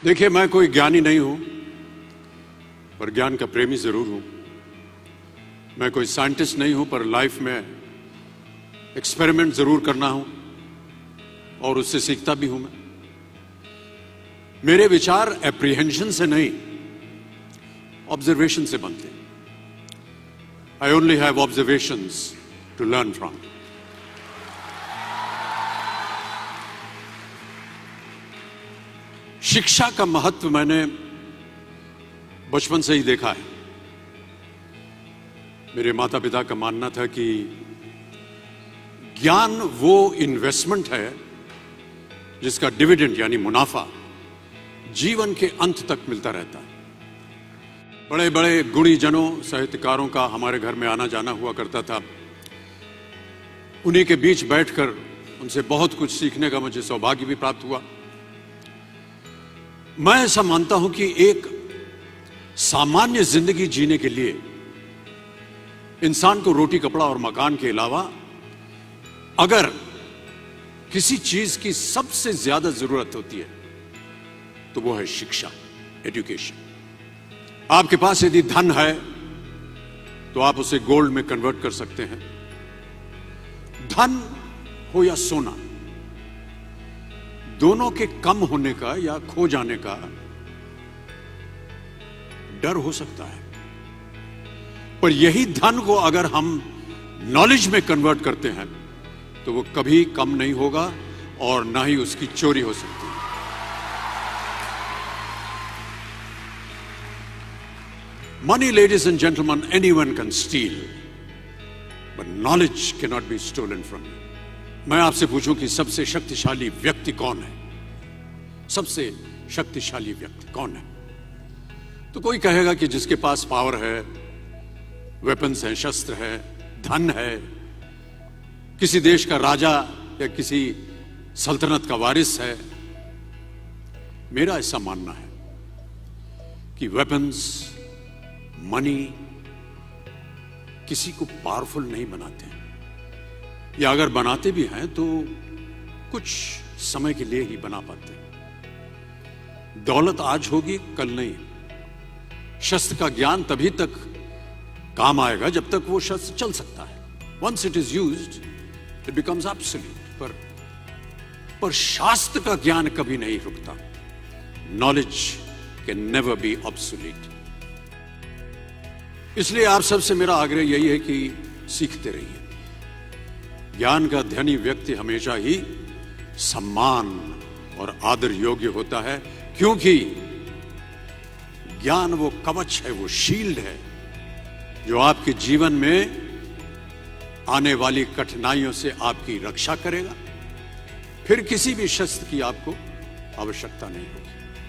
देखिए, मैं कोई ज्ञानी नहीं हूं, पर ज्ञान का प्रेमी जरूर हूं। मैं कोई साइंटिस्ट नहीं हूं, पर लाइफ में एक्सपेरिमेंट जरूर करना हूं और उससे सीखता भी हूं। मेरे विचार एप्रीहेंशन से नहीं, ऑब्जर्वेशन से बनते हैं। I only have observations to learn from. शिक्षा का महत्व मैंने बचपन से ही देखा है। मेरे माता पिता का मानना था कि ज्ञान वो इन्वेस्टमेंट है जिसका डिविडेंड यानी मुनाफा जीवन के अंत तक मिलता रहता है। बड़े बड़े गुणीजनों, साहित्यकारों का हमारे घर में आना जाना हुआ करता था। उन्हीं के बीच बैठकर उनसे बहुत कुछ सीखने का मुझे सौभाग्य भी प्राप्त हुआ। मैं ऐसा मानता हूं कि एक सामान्य जिंदगी जीने के लिए इंसान को रोटी, कपड़ा और मकान के अलावा अगर किसी चीज की सबसे ज्यादा जरूरत होती है तो वो है शिक्षा, एजुकेशन। आपके पास यदि धन है तो आप उसे गोल्ड में कन्वर्ट कर सकते हैं। धन हो या सोना, दोनों के कम होने का या खो जाने का डर हो सकता है, पर यही धन को अगर हम नॉलेज में कन्वर्ट करते हैं तो वो कभी कम नहीं होगा और ना ही उसकी चोरी हो सकती है। Money, ladies and gentlemen, anyone can steal, but knowledge cannot be stolen from you. मैं आपसे पूछूं कि सबसे शक्तिशाली व्यक्ति कौन है? सबसे शक्तिशाली व्यक्ति कौन है? तो कोई कहेगा कि जिसके पास पावर है, वेपन्स हैं, शस्त्र है, धन है, किसी देश का राजा या किसी सल्तनत का वारिस है। मेरा ऐसा मानना है कि वेपन्स, मनी किसी को पावरफुल नहीं बनाते, या अगर बनाते भी हैं तो कुछ समय के लिए ही बना पाते हैं। दौलत आज होगी, कल नहीं। शस्त्र का ज्ञान तभी तक काम आएगा जब तक वो शस्त्र चल सकता है। Once it is used it becomes absolute. पर शास्त्र का ज्ञान कभी नहीं रुकता। Knowledge can never be obsolete. इसलिए आप सबसे मेरा आग्रह यही है कि सीखते रहिए। ज्ञान का धनी व्यक्ति हमेशा ही सम्मान और आदर योग्य होता है, क्योंकि ज्ञान वो कवच है, वो शील्ड है जो आपके जीवन में आने वाली कठिनाइयों से आपकी रक्षा करेगा। फिर किसी भी शस्त्र की आपको आवश्यकता नहीं होगी।